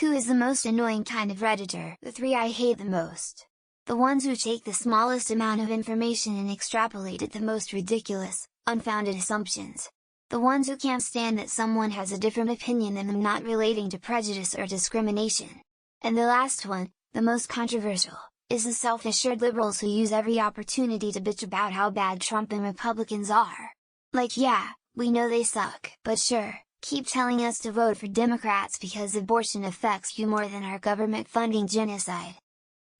Who is the most annoying kind of redditor? The three I hate the most. The ones who take the smallest amount of information and extrapolate it the most ridiculous, unfounded assumptions. The ones who can't stand that someone has a different opinion than them, not relating to prejudice or discrimination. And the last one, the most controversial, is the self-assured liberals who use every opportunity to bitch about how bad Trump and Republicans are. Like, yeah, we know they suck, but sure, keep telling us to vote for Democrats because abortion affects you more than our government funding genocide.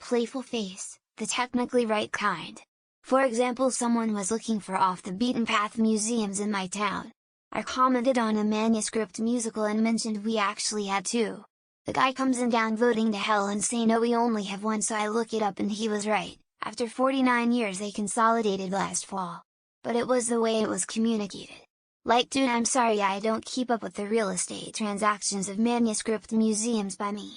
Playful face, the technically right kind. For example, someone was looking for off-the-beaten-path museums in my town. I commented on a manuscript musical and mentioned we actually had two. The guy comes in downvoting to hell and say no, we only have one, so I look it up and he was right. After 49 years they consolidated last fall. But it was the way it was communicated. Like, dude, I'm sorry, I don't keep up with the real estate transactions of manuscript museums by me.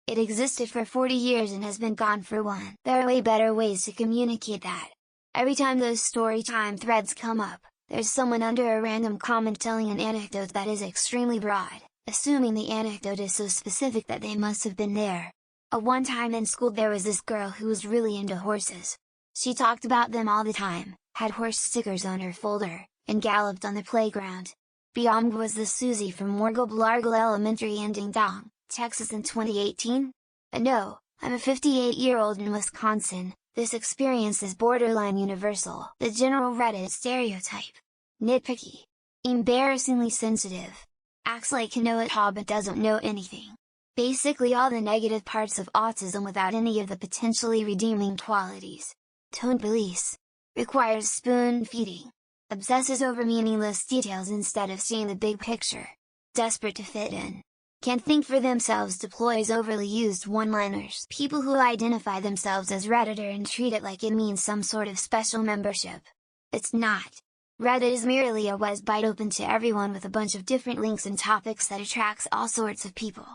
It existed for 40 years and has been gone for one. There are way better ways to communicate that. Every time those story time threads come up, there's someone under a random comment telling an anecdote that is extremely broad, assuming the anecdote is so specific that they must have been there. One time in school there was this girl who was really into horses. She talked about them all the time, had horse stickers on her folder, and galloped on the playground. Biomg was the Susie from Wargle Blargle Elementary in Ding Dong, Texas in 2018? No, I'm a 58-year-old in Wisconsin. This experience is borderline universal. The general Reddit stereotype. Nitpicky. Embarrassingly sensitive. Acts like he know it all but doesn't know anything. Basically all the negative parts of autism without any of the potentially redeeming qualities. Tone police. Requires spoon feeding. Obsesses over meaningless details instead of seeing the big picture. Desperate to fit in. Can't think for themselves, deploys overly used one-liners. People who identify themselves as Redditor and treat it like it means some sort of special membership. It's not. Reddit is merely a website open to everyone with a bunch of different links and topics that attracts all sorts of people.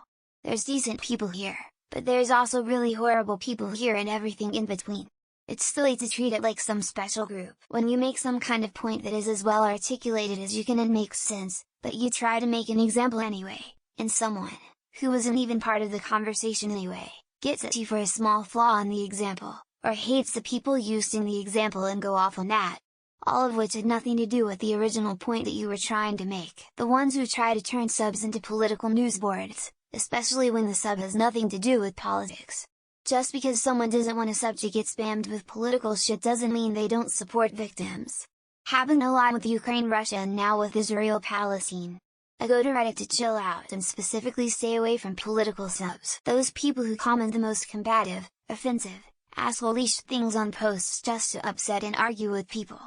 There's decent people here, but there's also really horrible people here and everything in between. It's silly to treat it like some special group. When you make some kind of point that is as well articulated as you can and makes sense, but you try to make an example anyway, and someone, who isn't even part of the conversation anyway, gets at you for a small flaw in the example, or hates the people using the example and go off on that. All of which had nothing to do with the original point that you were trying to make. The ones who try to turn subs into political newsboards, especially when the sub has nothing to do with politics. Just because someone doesn't want a sub to get spammed with political shit doesn't mean they don't support victims. Happened a lot with Ukraine, Russia, and now with Israel, Palestine. I go to Reddit to chill out and specifically stay away from political subs. Those people who comment the most combative, offensive, asshole-ish things on posts just to upset and argue with people.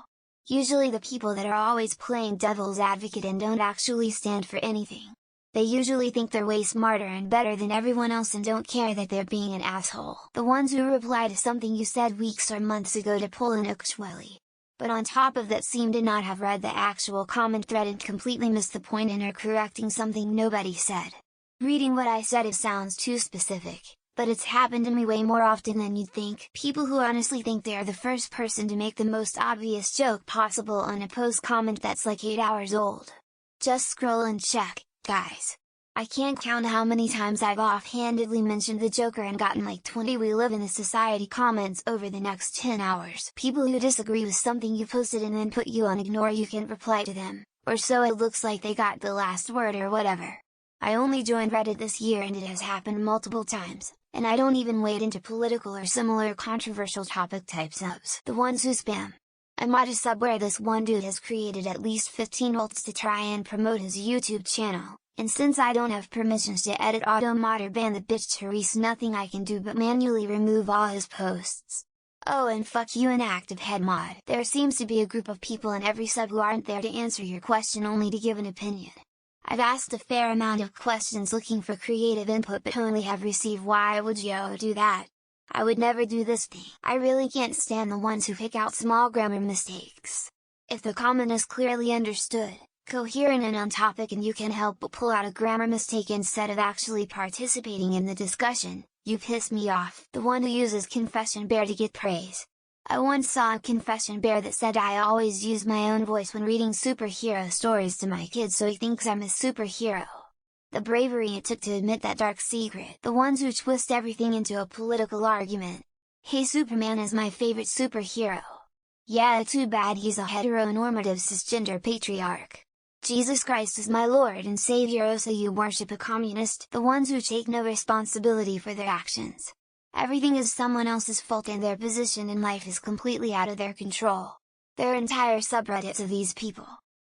Usually the people that are always playing devil's advocate and don't actually stand for anything. They usually think they're way smarter and better than everyone else and don't care that they're being an asshole. The ones who reply to something you said weeks or months ago to pull an actually. But on top of that seem to not have read the actual comment thread and completely missed the point and are correcting something nobody said. Reading what I said, it sounds too specific, but it's happened to me way more often than you'd think. People who honestly think they are the first person to make the most obvious joke possible on a post comment that's like 8 hours old. Just scroll and check, guys. I can't count how many times I've offhandedly mentioned the Joker and gotten like 20 "we live in a society" comments over the next 10 hours. People who disagree with something you posted and then put you on ignore you can't reply to them, or so it looks like they got the last word or whatever. I only joined Reddit this year and it has happened multiple times, and I don't even wade into political or similar controversial topic type subs. The ones who spam. I'm at a sub where this one dude has created at least 15 ults to try and promote his YouTube channel. And since I don't have permissions to edit, auto mod, or ban the bitch Therese, nothing I can do but manually remove all his posts. Oh, and fuck you, an active head mod. There seems to be a group of people in every sub who aren't there to answer your question, only to give an opinion. I've asked a fair amount of questions looking for creative input but only have received "why would you do that? I would never do this thing." I really can't stand the ones who pick out small grammar mistakes. If the comment is clearly understood, coherent and on topic and you can help but pull out a grammar mistake instead of actually participating in the discussion, you piss me off. The one who uses Confession Bear to get praise. I once saw a Confession Bear that said I always use my own voice when reading superhero stories to my kids so he thinks I'm a superhero. the bravery it took to admit that dark secret, the ones who twist everything into a political argument. Hey, Superman is my favorite superhero. Yeah, too bad he's a heteronormative cisgender patriarch. Jesus Christ is my Lord and Savior. Oh, so you worship a communist, the ones who take no responsibility for their actions. Everything is someone else's fault and their position in life is completely out of their control. There are entire subreddits of these people.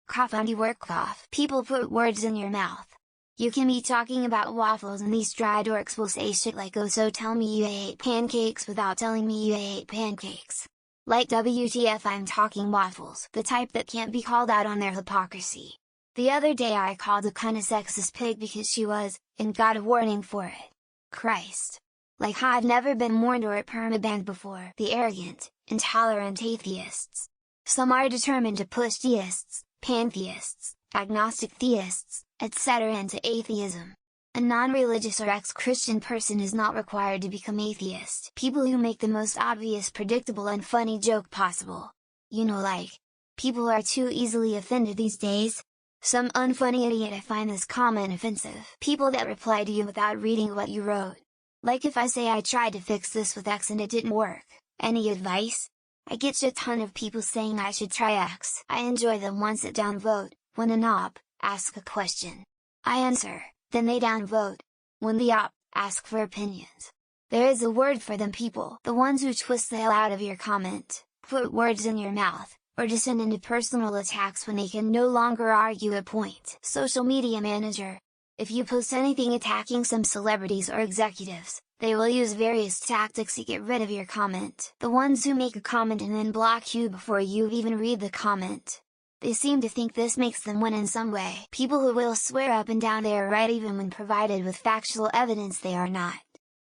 Cough on you work cough. People put words in your mouth. You can be talking about waffles and these dry dorks will say shit like, oh, so tell me you hate pancakes without telling me you hate pancakes. Like, WTF, I'm talking waffles, the type that can't be called out on their hypocrisy. The other day I called a kinda sexist pig because she was, and got a warning for it. Christ. Like, I've never been mourned or permabanned before. The arrogant, intolerant atheists. Some are determined to push deists, pantheists, agnostic theists, etc. into atheism. A non-religious or ex-Christian person is not required to become atheist. People who make the most obvious, predictable and funny joke possible. You know, like, people are too easily offended these days. Some unfunny idiot I find this comment offensive. People that reply to you without reading what you wrote. Like, if I say I tried to fix this with X and it didn't work, any advice? I get a ton of people saying I should try X. I enjoy them ones that downvote. When an op asks a question, I answer, then they downvote. When the op asks for opinions, there is a word for them people. The ones who twist the hell out of your comment, put words in your mouth, or descend into personal attacks when they can no longer argue a point. Social media manager. If you post anything attacking some celebrities or executives, they will use various tactics to get rid of your comment. The ones who make a comment and then block you before you even read the comment. They seem to think this makes them win in some way. People who will swear up and down they are right even when provided with factual evidence they are not.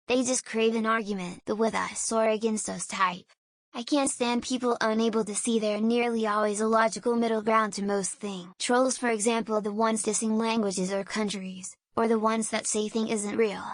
They just crave an argument, the with us or against us type. I can't stand people unable to see there nearly always a logical middle ground to most things. Trolls, for example, the ones dissing languages or countries, or the ones that say thing isn't real.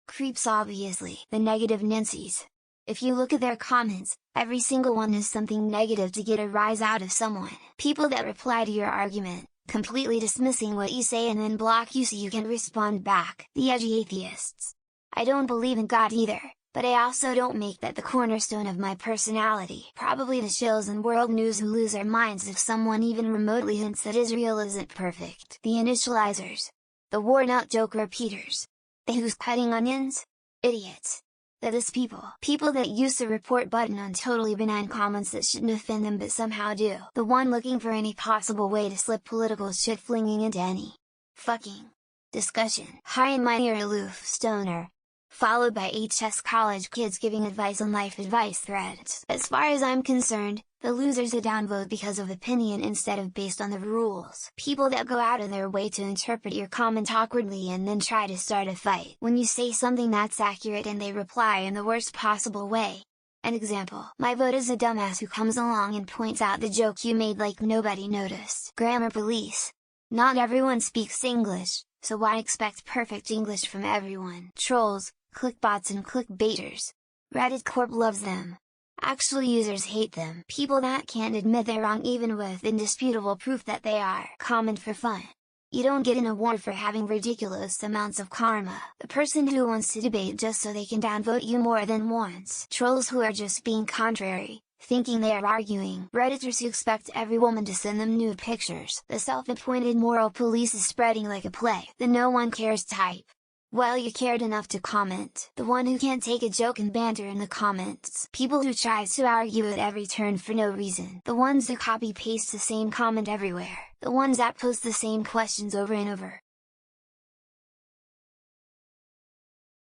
Creeps, obviously, the negative Nancys. If you look at their comments, every single one is something negative to get a rise out of someone. People that reply to your argument, completely dismissing what you say and then block you so you can respond back. The edgy atheists. I don't believe in God either, but I also don't make that the cornerstone of my personality. Probably the shills in world news who lose their minds if someone even remotely hints that Israel isn't perfect. The initializers. The worn out joke repeaters. The who's cutting onions? Idiots. That is people that use the report button on totally benign comments that shouldn't offend them but somehow do. The one looking for any possible way to slip political shit flinging into any fucking discussion. High and mighty or aloof stoner. Followed by HS college kids giving advice on life advice threads. As far as I'm concerned, the losers are downvote because of opinion instead of based on the rules. People that go out of their way to interpret your comment awkwardly and then try to start a fight when you say something that's accurate and they reply in the worst possible way. An example: my vote is a dumbass who comes along and points out the joke you made like nobody noticed. Grammar police. Not everyone speaks English, so why expect perfect English from everyone? Trolls, clickbots and clickbaiters. Reddit Corp loves them. Actual users hate them. People that can't admit they're wrong even with indisputable proof that they are. Comment for fun. You don't get an award for having ridiculous amounts of karma. The person who wants to debate just so they can downvote you more than once. Trolls who are just being contrary, thinking they are arguing. Redditors who expect every woman to send them nude pictures. The self-appointed moral police is spreading like a plague. The no one cares type. Well, you cared enough to comment. The one who can't take a joke and banter in the comments. People who try to argue at every turn for no reason. The ones that copy-paste the same comment everywhere. The ones that post the same questions over and over.